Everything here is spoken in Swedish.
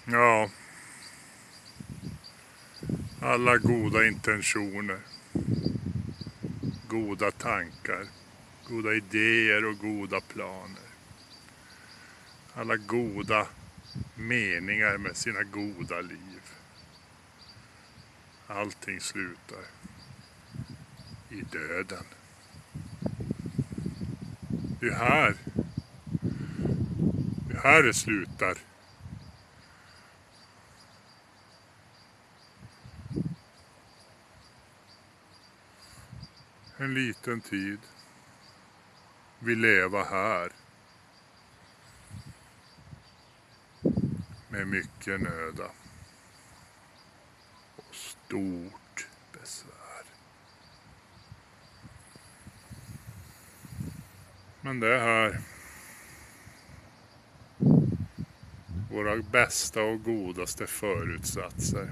Ja, alla goda intentioner, goda tankar, goda idéer och goda planer. Alla goda meningar med sina goda liv. Allting slutar i döden. Det är här det slutar. En liten tid. Vi lever här. Med mycket nöda. Och stort besvär. Men det är här. Våra bästa och godaste förutsatser.